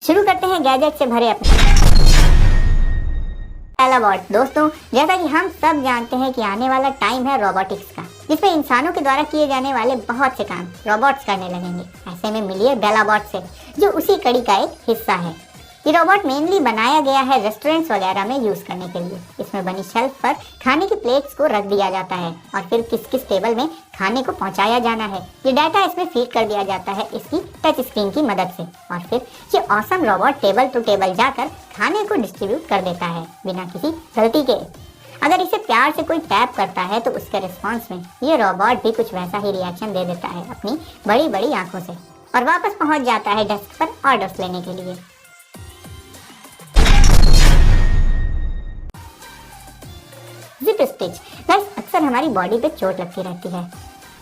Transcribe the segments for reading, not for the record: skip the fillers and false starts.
शुरू करते हैं गैजेट से भरे अपने पहला बॉट। दोस्तों, जैसा कि हम सब जानते हैं कि आने वाला टाइम है रोबोटिक्स का, जिसमें इंसानों के द्वारा किए जाने वाले बहुत से काम रोबोट्स करने लगेंगे। ऐसे में मिलिए बेलाबॉट से, जो उसी कड़ी का एक हिस्सा है। ये रोबोट मेनली बनाया गया है रेस्टोरेंट्स वगैरह में यूज करने के लिए। इसमें बनी शेल्फ पर खाने की प्लेट्स को रख दिया जाता है और फिर किस किस टेबल में खाने को पहुंचाया जाना है, ये डाटा इसमें फीड कर दिया जाता है इसकी टच स्क्रीन की मदद से। और फिर ये awesome robot table to table जाकर खाने को डिस्ट्रीब्यूट कर देता है बिना किसी गलती के। अगर इसे प्यार से कोई टैप करता है तो उसके रिस्पॉन्स में ये रोबोट भी कुछ वैसा ही रिएक्शन दे देता है अपनी बड़ी बड़ी आंखों से, और वापस पहुंच जाता है डेस्क पर ऑर्डर्स लेने के लिए। Zip stitch. गाइस, अक्सर हमारी बॉडी पे चोट लगती रहती है,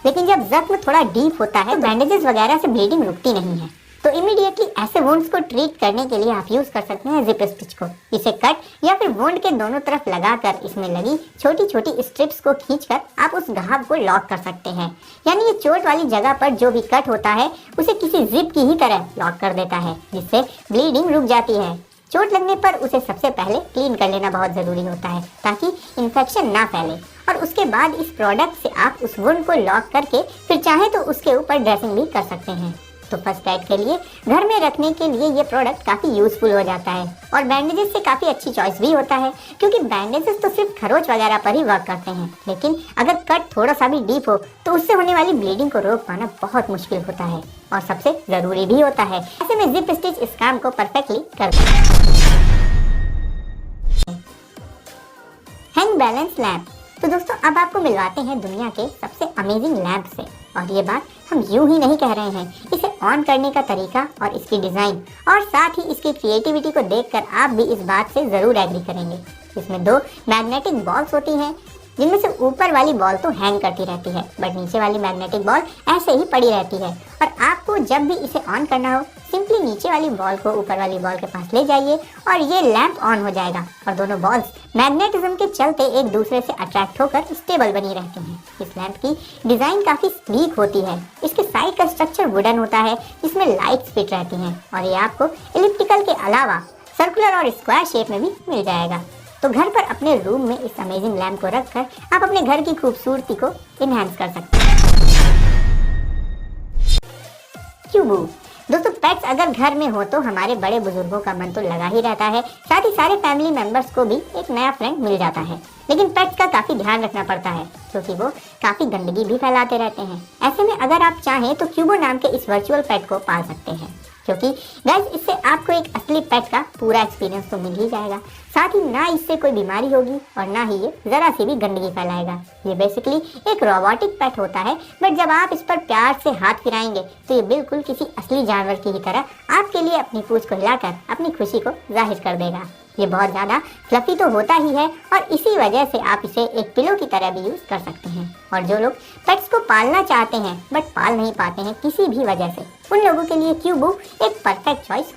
लेकिन जब जख्म थोड़ा डीप होता है तो बैंडेजेस वगैरह से ब्लीडिंग रुकती नहीं है। तो इमीडिएटली ऐसे वुंड्स को ट्रीट करने के लिए आप यूज कर सकते हैं जिप स्टिच को। इसे कट या फिर वुंड के दोनों तरफ लगाकर इसमें लगी छोटी छोटी स्ट्रिप्स को खींचकर आप उस घाव को लॉक कर सकते हैं। यानी ये चोट वाली जगह पर जो भी कट होता है उसे किसी जिप की ही तरह लॉक कर देता है, जिससे ब्लीडिंग रुक जाती है। चोट लगने पर उसे सबसे पहले क्लीन कर लेना बहुत ज़रूरी होता है ताकि इन्फेक्शन ना फैले, और उसके बाद इस प्रोडक्ट से आप उस वुंड को लॉक करके फिर चाहे तो उसके ऊपर ड्रेसिंग भी कर सकते हैं। तो फर्स्ट एड के लिए घर में रखने के लिए ये प्रोडक्ट काफ़ी यूजफुल हो जाता है, और बैंडेजेस से काफ़ी अच्छी चॉइस भी होता है, क्योंकि बैंडेजेस तो सिर्फ खरोच वगैरह पर ही वर्क करते हैं, लेकिन अगर कट थोड़ा सा भी डीप हो तो उससे होने वाली ब्लीडिंग को रोक पाना बहुत मुश्किल होता है और सबसे ज़रूरी भी होता है। ऐसे में जिप स्टिच इस काम को परफेक्टली करता है। Hang balance lamp. तो दोस्तों, अब आपको मिलवाते हैं दुनिया के सबसे अमेजिंग लैम्प से, और ये बात हम यूं ही नहीं कह रहे हैं। इसे ऑन करने का तरीका और इसकी डिज़ाइन और साथ ही इसकी क्रिएटिविटी को देखकर आप भी इस बात से ज़रूर एग्री करेंगे। इसमें दो मैग्नेटिक बॉल्स होती हैं, जिनमें से ऊपर वाली बॉल तो हैंग करती रहती है, बट नीचे वाली मैग्नेटिक बॉल ऐसे ही पड़ी रहती है। और आपको जब भी इसे ऑन करना हो, सिंपली नीचे वाली बॉल को ऊपर वाली बॉल के पास ले जाइए और ये लैंप ऑन हो जाएगा, और दोनों बॉल्स मैग्नेटिज्म के चलते एक दूसरे से अट्रैक्ट होकर स्टेबल बनी रहती हैं। इस लैंप की डिज़ाइन काफ़ी स्लीक होती है। इसके साइड का स्ट्रक्चर वुडन होता है, जिसमें लाइट्स फिट रहती हैं, और ये आपको एलिप्टिकल के अलावा सर्कुलर और स्क्वायर शेप में भी मिल जाएगा। तो घर पर अपने रूम में इस अमेजिंग लैम्प को रखकर आप अपने घर की खूबसूरती को इनहेंस कर सकते हैं। क्यूबू। दोस्तों, पेट्स अगर घर में हो तो हमारे बड़े बुजुर्गों का मन तो लगा ही रहता है, साथ ही सारे फैमिली मेंबर्स को भी एक नया फ्रेंड मिल जाता है। लेकिन पेट्स का काफ़ी ध्यान रखना पड़ता है, क्योंकि वो काफ़ी गंदगी भी फैलाते रहते हैं। ऐसे में अगर आप चाहें तो क्यूबो नाम के इस वर्चुअल पेट को पाल सकते हैं, क्योंकि गाइस इससे आपको एक असली पेट का पूरा एक्सपीरियंस तो मिल ही जाएगा। साथ ही ना इससे कोई बीमारी होगी और ना ही ये ज़रा सी भी गंदगी फैलाएगा। ये बेसिकली एक रोबोटिक पेट होता है, बट जब आप इस पर प्यार से हाथ फिराएंगे तो ये बिल्कुल किसी असली जानवर की ही तरह आपके लिए अपनी पूंछ को हिलाकर अपनी खुशी को जाहिर कर देगा। ये बहुत ज़्यादा फ्लफी तो होता ही है, और इसी वजह से आप इसे एक पिलो की तरह भी यूज़ कर सकते हैं। और जो लोग पेट्स को पालना चाहते हैं बट पाल नहीं पाते हैं किसी भी वजह से, उन लोगों के लिए क्यूबो एक परफेक्ट चॉइस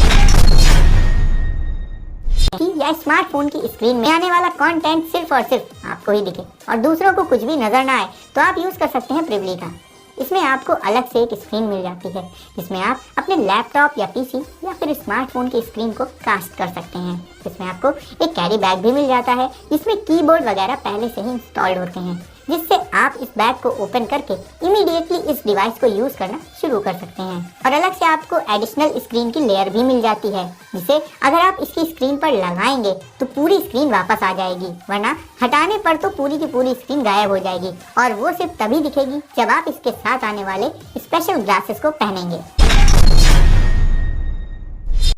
या स्मार्टफोन की स्क्रीन में आने वाला कंटेंट सिर्फ और सिर्फ आपको ही दिखे और दूसरों को कुछ भी नजर ना आए, तो आप यूज़ कर सकते हैं प्रिवली का। इसमें आपको अलग से एक स्क्रीन मिल जाती है, जिसमें आप अपने लैपटॉप या पीसी या फिर स्मार्टफोन की स्क्रीन को कास्ट कर सकते हैं। इसमें आपको एक कैरी बैग भी मिल जाता है, जिसमें कीबोर्ड वगैरह पहले से ही इंस्टॉल्ड होते हैं, जिससे आप इस बैग को ओपन करके इमीडिएटली इस डिवाइस को यूज़ करना शुरू कर सकते हैं। और अलग से आपको एडिशनल स्क्रीन की लेयर भी मिल जाती है, जिसे अगर आप इसकी स्क्रीन पर लगाएंगे तो पूरी स्क्रीन वापस आ जाएगी, वरना हटाने पर तो पूरी की पूरी स्क्रीन गायब हो जाएगी, और वो सिर्फ तभी दिखेगी जब आप इसके साथ आने वाले स्पेशल ग्लासेस को पहनेंगे।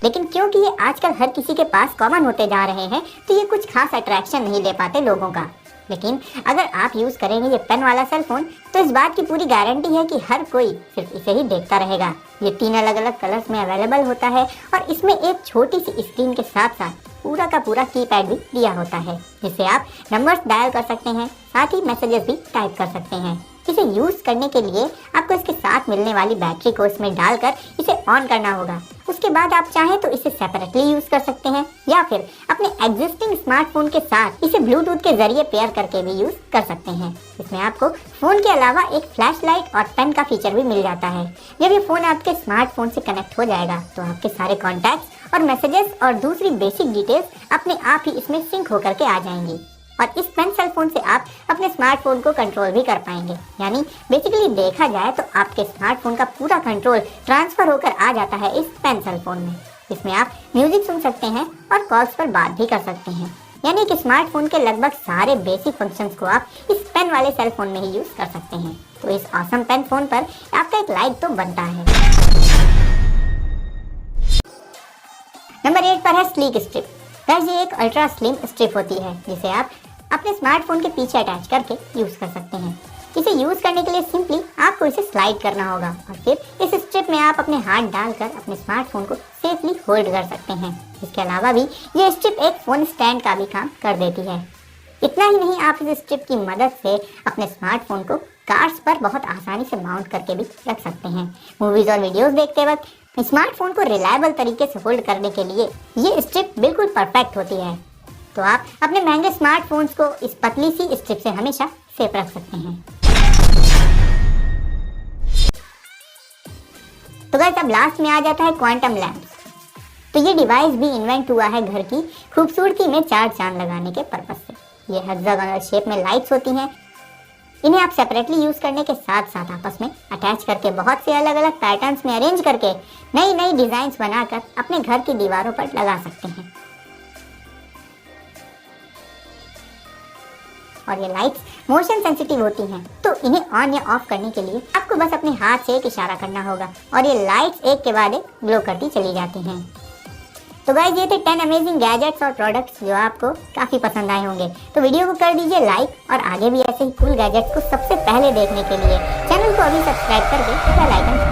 लेकिन क्योंकि ये आजकल हर किसी के पास कॉमन होते जा रहे हैं, तो ये कुछ खास अट्रैक्शन नहीं दे पाते लोगों का। लेकिन अगर आप यूज़ करेंगे ये पेन वाला सेल फोन, तो इस बात की पूरी गारंटी है कि हर कोई सिर्फ इसे ही देखता रहेगा। ये 3 अलग अलग कलर्स में अवेलेबल होता है, और इसमें एक छोटी सी स्क्रीन के साथ साथ पूरा का पूरा कीपैड भी दिया होता है, जिससे आप नंबर्स डायल कर सकते हैं, साथ ही मैसेजेस भी टाइप कर सकते हैं। इसे यूज़ करने के लिए आपको इसके साथ मिलने वाली बैटरी को इसमें डालकर इसे ऑन करना होगा। उसके बाद आप चाहें तो इसे सेपरेटली यूज़ कर सकते हैं, या फिर अपने एग्जिस्टिंग स्मार्टफोन के साथ इसे ब्लूटूथ के जरिए पेयर करके भी यूज़ कर सकते हैं। इसमें आपको फ़ोन के अलावा एक फ्लैश लाइट और पेन का फीचर भी मिल जाता है। जब ये फ़ोन आपके स्मार्टफोन से कनेक्ट हो जाएगा तो आपके सारे कॉन्टैक्ट्स और मैसेजेस और दूसरी बेसिक डिटेल्स अपने आप ही इसमें सिंक होकर के आ जाएंगी। और इस पेन सेल फोन से आप अपने स्मार्टफोन को कंट्रोल भी कर पाएंगे। यानी बेसिकली देखा जाए तो आपके स्मार्टफोन का पूरा कंट्रोल ट्रांसफर होकर आ जाता है इस पेन सेल फोन में। इसमें आप म्यूजिक सुन सकते हैं और कॉल्स पर बात भी कर सकते हैं। यानी कि स्मार्टफोन के लगभग सारे बेसिक फंक्शंस को आप इस पेन वाले सेल फोन में ही यूज कर सकते हैं। तो इस ऑसम पेन फोन पर आपका एक लाइक तो बनता है। नंबर 8 पर है स्लीक स्ट्रिप। गाइस ये एक अल्ट्रा स्लिम स्ट्रिप होती है जिसे आप अपने स्मार्टफोन के पीछे अटैच करके यूज कर सकते हैं। इसे यूज करने के लिए सिंपली आपको इसे स्लाइड करना होगा और फिर इस स्ट्रिप में आप अपने हाथ डालकर अपने स्मार्टफोन को सेफली होल्ड कर सकते हैं। इसके अलावा भी ये स्ट्रिप एक फोन स्टैंड का भी काम कर देती है। इतना ही नहीं, आप इस स्ट्रिप की मदद से अपने स्मार्टफोन को कार्ड्स पर बहुत आसानी से माउंट करके भी रख सकते हैं। मूवीज और वीडियोस देखते वक्त स्मार्टफोन को रिलायबल तरीके से होल्ड करने के लिए ये स्ट्रिप बिल्कुल परफेक्ट होती है। तो आप अपने महंगे स्मार्टफोन्स को इस पतली सी स्ट्रिप से हमेशा सेफ रख सकते हैं। तो गाइस अब लास्ट में आ जाता है क्वांटम लैंप्स। तो ये डिवाइस भी इन्वेंट हुआ है घर की खूबसूरती में चार चांद लगाने के पर्पस से। ये हेक्सागोनल शेप में लाइट्स होती हैं। इन्हें आप सेपरेटली यूज करने के साथ साथ आपस में अटैच करके बहुत से अलग अलग पैटर्न्स में अरेंज करके नई नई डिजाइन्स बनाकर अपने घर की दीवारों पर लगा सकते हैं। और ये लाइट्स मोशन सेंसिटिव होती हैं, तो इन्हें ऑन या ऑफ करने के लिए आपको बस अपने हाथ से एक इशारा करना होगा और ये लाइट्स एक के बाद एक ग्लो करती चली जाती हैं। तो गाइस ये थे 10 अमेजिंग गैजेट्स और प्रोडक्ट्स जो आपको काफ़ी पसंद आए होंगे। तो वीडियो को कर दीजिए लाइक और आगे भी ऐसे ही कूल गैजेट्स को सबसे पहले देखने के लिए चैनल को अभी सब्सक्राइब करके बेल आइकन